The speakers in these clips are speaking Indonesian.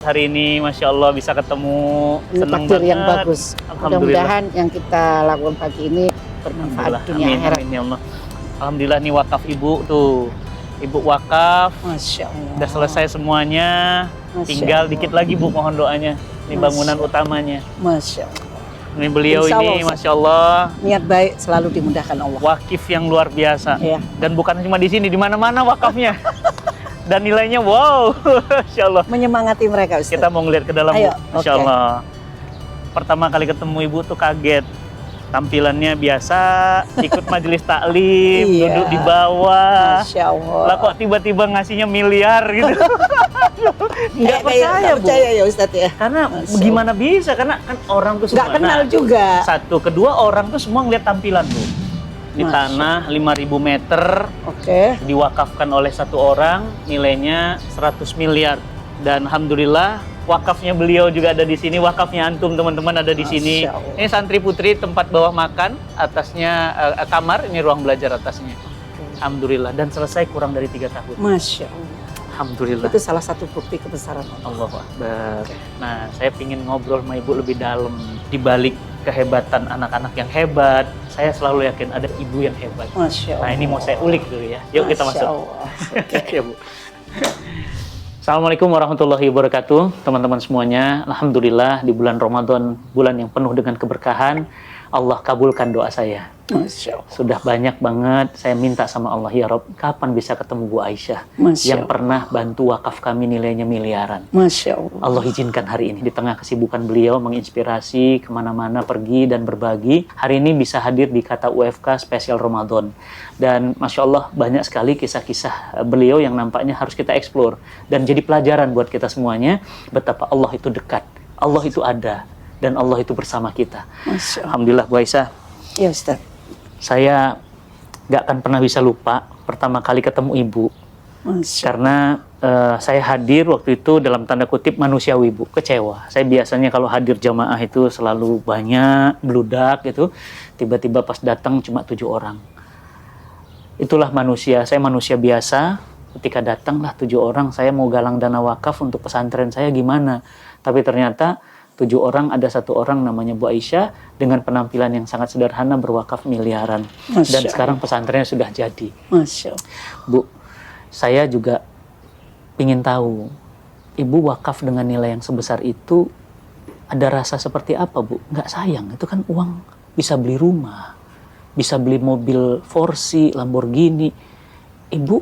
hari ini, Masya Allah bisa ketemu. Ini Senang takdir banget. yang bagus. Alhamdulillah. Mudah-mudahan yang kita lakukan pagi ini bermanfaat dunia Amin, akhirat. amin ya Allah. Alhamdulillah nih wakaf ibu tuh. Ibu wakaf, Masya Allah. udah selesai semuanya. Masya Tinggal Allah. dikit lagi Bu, mohon doanya. Ini Masya bangunan utamanya. Masya Allah. Ini beliau Insya Allah, ini, Masya Allah, Niat baik selalu dimudahkan Allah. wakif yang luar biasa. Iya. Dan bukan cuma di sini, di mana-mana wakafnya. Dan nilainya wow, Masya Allah. Menyemangati mereka, Ustaz. Kita mau ngeliat ke dalam, Ayo, Bu. Masya oke. Allah. Pertama kali ketemu ibu tuh kaget. Tampilannya biasa, ikut majelis taklim, Iya. duduk di bawah. Masya Allah. Lah kok tiba-tiba ngasihnya miliar gitu. Nggak percaya, Bu. percaya ya Ustaz ya. Karena Masya gimana bisa? Karena kan orang tuh Nggak semua. kenal Nah, juga. satu, kedua orang tuh semua ngeliat tampilan, Bu. Di Masya tanah 5.000 meter, Oke. diwakafkan oleh satu orang, nilainya 100 miliar. Dan alhamdulillah wakafnya beliau juga ada di sini, wakafnya antum teman-teman ada di sini. Masya Allah. Ini santri putri, tempat bawah makan, atasnya kamar, ini ruang belajar atasnya. Alhamdulillah, dan selesai kurang dari 3 tahun. Masya Allah. Alhamdulillah. Itu salah satu bukti kebesaran Allah. Allahu Akbar. Nah, saya ingin ngobrol sama ibu lebih dalam. Di balik kehebatan anak-anak yang hebat, saya selalu yakin ada ibu yang hebat. Masya Allah. Nah, ini mau saya ulik dulu ya. Yuk kita Masya masuk. Allah. Ya, Bu. Assalamualaikum warahmatullahi wabarakatuh, teman-teman semuanya. Alhamdulillah di bulan Ramadan, bulan yang penuh dengan keberkahan, Allah kabulkan doa saya. Masya Allah. Sudah banyak banget saya minta sama Allah, ya Rob, kapan bisa ketemu Bu Aisyah Masya yang pernah bantu wakaf kami nilainya miliaran. Masya Allah. Allah izinkan hari ini di tengah kesibukan beliau menginspirasi kemana-mana pergi dan berbagi. Hari ini bisa hadir di Kata UFK spesial Ramadan. Dan Masya Allah banyak sekali kisah-kisah beliau yang nampaknya harus kita eksplor. Dan jadi pelajaran buat kita semuanya betapa Allah itu dekat, Allah itu ada, dan Allah itu bersama kita. Masya Allah. Alhamdulillah Bu Aisyah, Ya Ustaz. saya gak akan pernah bisa lupa pertama kali ketemu ibu. Masya Karena saya hadir waktu itu dalam tanda kutip manusiawi, Bu, kecewa. Saya biasanya kalau hadir jamaah itu selalu banyak, bludak gitu. Tiba-tiba pas datang cuma 7 orang. Itulah manusia, saya manusia biasa. Ketika datanglah 7 orang, saya mau galang dana wakaf untuk pesantren saya gimana. Tapi ternyata 7 orang, ada 1 orang namanya Bu Aisyah dengan penampilan yang sangat sederhana berwakaf miliaran. Masya Dan Allah. sekarang pesantrennya sudah jadi. Masya Allah. Bu, saya juga ingin tahu, Ibu wakaf dengan nilai yang sebesar itu, ada rasa seperti apa, Bu? Nggak sayang, itu kan uang bisa beli rumah, bisa beli mobil Forsi, Lamborghini. Ibu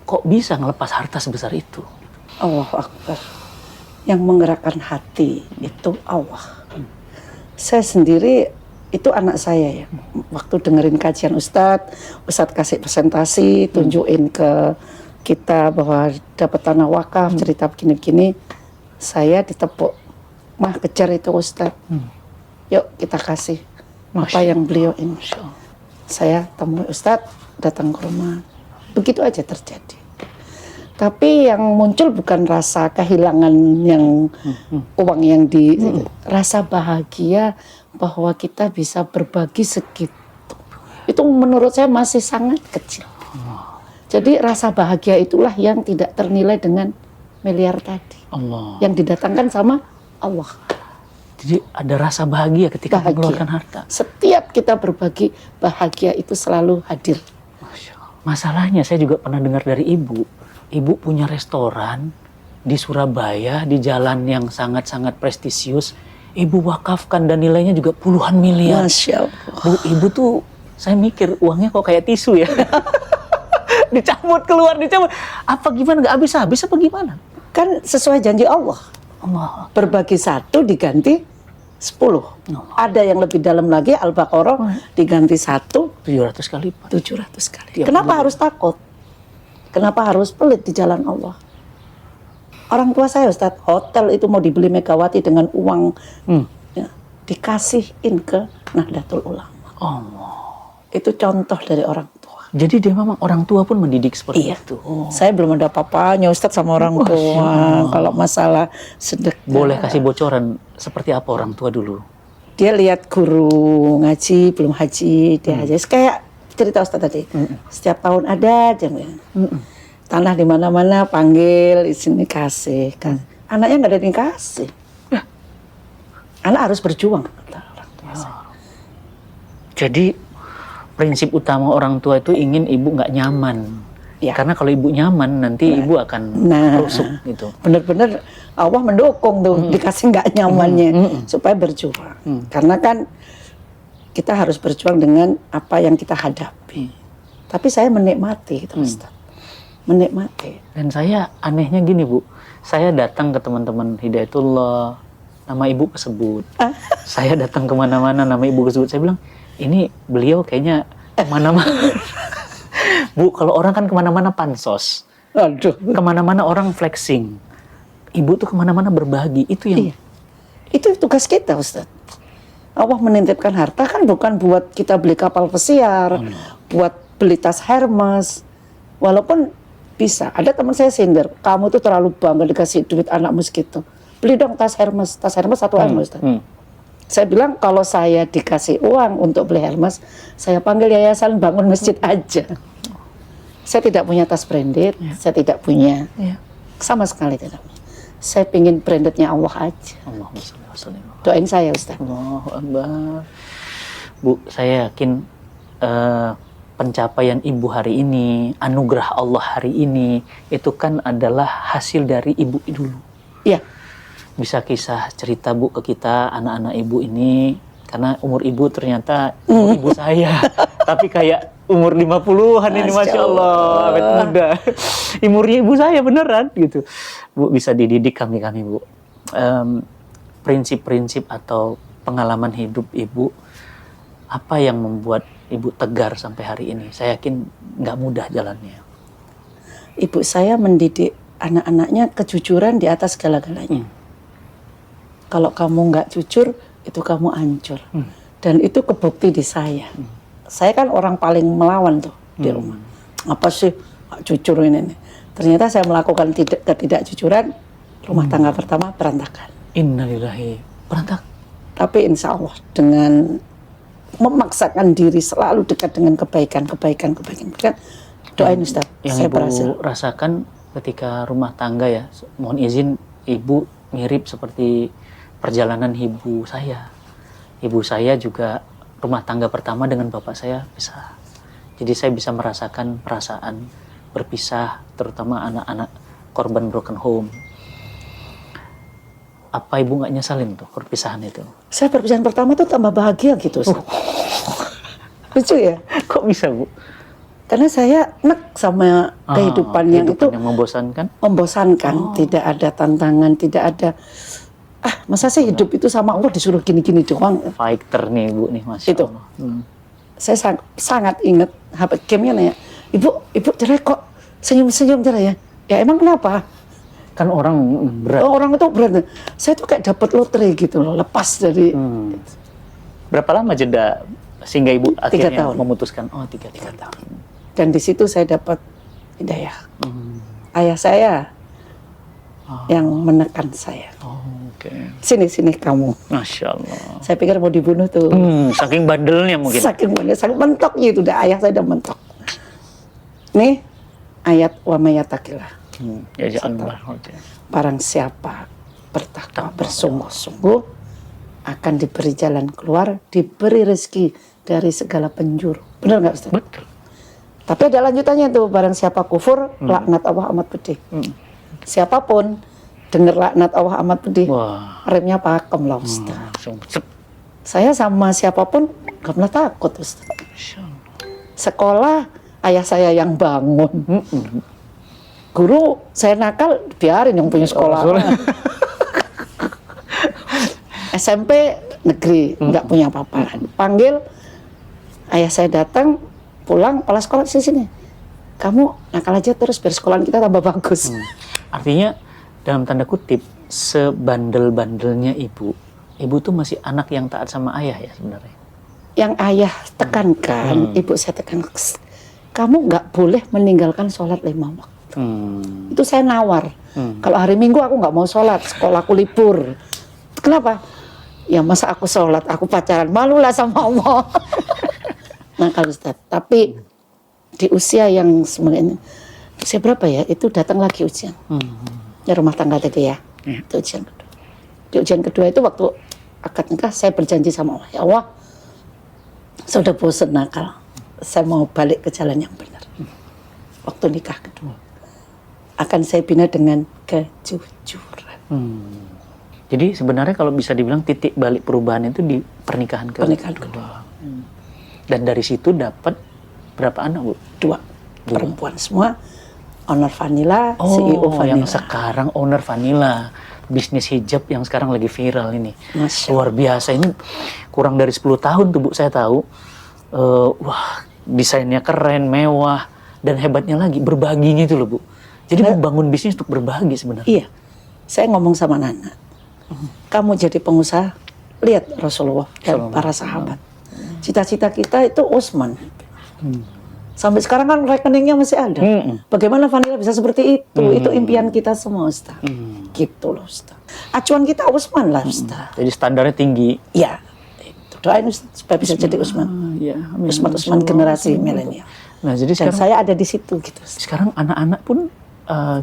kok bisa ngelepas harta sebesar itu? Allahu Akbar. Yang menggerakkan hati itu Allah. Saya sendiri, itu anak saya ya. Waktu dengerin kajian Ustadz kasih presentasi, tunjukin ke kita bahwa dapat tanah wakaf, cerita begini-begini. Saya ditepuk, mah kejar itu Ustadz. Yuk kita kasih apa yang beliau ini. Saya temui Ustadz, datang ke rumah. Begitu aja terjadi. Tapi yang muncul bukan rasa kehilangan yang uang yang rasa bahagia bahwa kita bisa berbagi segitu. Itu menurut saya masih sangat kecil. Jadi rasa bahagia itulah yang tidak ternilai dengan miliar tadi. Allah. Yang didatangkan sama Allah. Jadi ada rasa bahagia ketika Bahagia. mengeluarkan harta. Setiap kita berbagi, bahagia itu selalu hadir. Masya Allah. Masalahnya saya juga pernah dengar dari Ibu. Ibu punya restoran di Surabaya, di jalan yang sangat-sangat prestisius. Ibu wakafkan dan nilainya juga puluhan miliar. Masya Allah. Bu, Ibu tuh, saya mikir uangnya kok kayak tisu ya. Dicabut keluar, dicabut. Apa gimana, nggak habis-habis apa gimana? Kan sesuai janji Allah. Allah. Berbagi 1 diganti 10. Ada yang lebih dalam lagi, Al-Baqarah diganti 1, 700 kali lipat. 700 kali. Tiap Kenapa bulan. harus takut? Kenapa harus pelit di jalan Allah? Orang tua saya Ustadz, hotel itu mau dibeli Megawati dengan uang ya, dikasihin ke Nahdlatul Ulama. Allah. Itu contoh dari orang tua. Jadi dia memang orang tua pun mendidik seperti Iya. itu. Saya belum ada apa-apanya Ustadz sama orang Masya tua. Allah. Kalau masalah sedekah. Boleh kasih bocoran seperti apa orang tua dulu? Dia lihat guru ngaji, belum haji, dia haji. Kayak cerita Ustadz tadi. Setiap tahun ada aja. Tanah di mana-mana panggil, di sini kasih. anaknya nggak ada yang kasih. Anak harus berjuang, kata orang tua saya. Jadi prinsip utama orang tua itu ingin ibu nggak nyaman. Ya. Karena kalau ibu nyaman nanti ibu akan rusuk gitu. Bener-bener Allah mendukung tuh dikasih nggak nyamannya supaya berjuang. Karena kan kita harus berjuang dengan apa yang kita hadapi. Tapi saya menikmati itu Ustaz. Menikmati. Dan saya anehnya gini Bu, saya datang ke teman-teman Hidayatullah, nama ibu kesebut. Saya datang kemana-mana nama ibu kesebut. Saya bilang, ini beliau kayaknya kemana-mana. Bu, kalau orang kan kemana-mana pansos. Aduh. Kemana-mana orang flexing. Ibu tuh kemana-mana berbagi. Itu yang... Iya. Itu tugas kita Ustaz. Allah menitipkan harta kan bukan buat kita beli kapal pesiar, buat beli tas Hermes. Walaupun bisa. Ada teman saya sindir, kamu tuh terlalu bangga dikasih duit anakmu segitu. Beli dong tas Hermes 1 Hermes. Saya bilang kalau saya dikasih uang untuk beli Hermes, saya panggil yayasan bangun masjid aja. Saya tidak punya tas branded, saya tidak punya, sama sekali tidak. Saya pingin brandednya Allah aja. Doain saya Ustaz. Allahu Akbar. Bu, saya yakin pencapaian ibu hari ini, anugerah Allah hari ini, itu kan adalah hasil dari ibu dulu. Iya. Bisa kisah cerita Bu ke kita, anak-anak ibu ini, karena umur ibu ternyata umur ibu saya. Tapi kayak umur 50-an ini, Masya Allah, awet muda. Umurnya ibu saya beneran gitu. Bu, bisa dididik kami-kami Bu. Prinsip-prinsip atau pengalaman hidup ibu, apa yang membuat ibu tegar sampai hari ini? Saya yakin nggak mudah jalannya. Ibu saya mendidik anak-anaknya kejujuran di atas segala-galanya. Kalau kamu nggak jujur, itu kamu hancur. Dan itu kebukti di saya. Saya kan orang paling melawan tuh di rumah. Apa sih jujur ini? Ternyata saya melakukan ketidakjujuran, rumah tangga pertama berantakan. Innalillahi, berantakan. Tapi insya Allah dengan memaksakan diri selalu dekat dengan kebaikan. Doain Ustaz, Yang saya ibu berhasil. rasakan ketika rumah tangga ya, mohon izin ibu mirip seperti perjalanan ibu saya. Ibu saya juga rumah tangga pertama dengan bapak saya pisah. Jadi saya bisa merasakan perasaan berpisah, terutama anak-anak korban broken home. Apa ibu nggak nyesalin tuh perpisahan itu? Saya perpisahan pertama tuh tambah bahagia gitu Ustaz. Lucu ya? Kok bisa Bu? Karena saya nek sama kehidupan yang itu yang membosankan. Tidak ada tantangan, tidak ada masa sih hidup itu sama Allah disuruh gini-gini doang. Fighter nih Bu nih, Masya Itu. Allah. Saya sangat ingat Habat Kimnya nanya, ibu cerai kok senyum-senyum cerai ya? Ya emang kenapa? Kan orang berat. Orang itu berat. Saya tuh kayak dapat lotre gitu loh, lepas dari. Berapa lama jeda sehingga ibu 3 akhirnya tahun. memutuskan? Oh, 3 tahun. Dan di situ saya dapat hidayah. Ayah saya yang menekan saya. Oh, oke. Sini kamu. Masya Allah. Saya pikir mau dibunuh tuh. Saking bandelnya mungkin. Saking mentoknya itu, ayah saya udah mentok. Nih ayat wa mayatakillah. Ya jangan Barang siapa bertakwa bersungguh-sungguh akan diberi jalan keluar, diberi rezeki dari segala penjuru. Benar nggak Ustaz? Betul. Tapi ada lanjutannya tuh, barang siapa kufur, laknat Allah amat pedih. Siapapun dengar laknat Allah amat pedih, remnya pakem lah Ustaz. Saya sama siapapun gak pernah takut Ustaz. Sekolah ayah saya yang bangun. Guru saya nakal, biarin yang punya sekolah. SMP negeri, nggak punya apa-apa. Panggil ayah saya datang, pulang, kepala sekolah sini. Kamu nakal aja terus biar sekolahan kita tambah bagus. Artinya dalam tanda kutip sebandel-bandelnya ibu tuh masih anak yang taat sama ayah ya sebenarnya. Yang ayah tekankan, ibu saya tekankan, kamu nggak boleh meninggalkan sholat 5 waktu. Itu saya nawar. Kalau hari Minggu aku nggak mau sholat, sekolahku libur. Kenapa? Ya masa aku sholat, aku pacaran, malulah sama Allah. Nah kalau Ustaz, tapi di usia yang sebenarnya usia berapa ya? Itu datang lagi ujian. Ya rumah tangga tadi ya. Itu ujian kedua. Di ujian kedua itu waktu akad nikah saya berjanji sama Allah, ya Allah, saya udah bosan nakal, saya mau balik ke jalan yang benar. Waktu nikah kedua akan saya bina dengan kejujuran. Jadi sebenarnya kalau bisa dibilang titik balik perubahan itu di pernikahan kedua. Dan dari situ dapat berapa anak, Bu? Dua. Perempuan semua. Owner Vanilla, Oh, CEO Vanilla. yang sekarang owner Vanilla, bisnis hijab yang sekarang lagi viral ini. Masya Luar biasa, ini kurang dari 10 tahun tuh, Bu, saya tahu. Wah, desainnya keren, mewah, dan hebatnya lagi berbaginya itu loh, Bu. Jadi membangun bisnis untuk berbagi sebenarnya. Iya, saya ngomong sama Nana, kamu jadi pengusaha, lihat Rasulullah dan para sahabat. Cita-cita kita itu Utsman. Sampai sekarang kan rekeningnya masih ada. Bagaimana Vanilla bisa seperti itu? Itu impian kita semua, Ustaz. Gitu loh, Ustaz. Acuan kita Utsman lah, Ustaz. Jadi standarnya tinggi. Ya, itu. Doain Ustaz supaya bisa jadi Utsman. Ya, Utsman generasi milenial. Nah, jadi Dan sekarang saya ada di situ gitu. sekarang anak-anak pun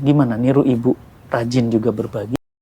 gimana niru ibu, rajin juga berbagi.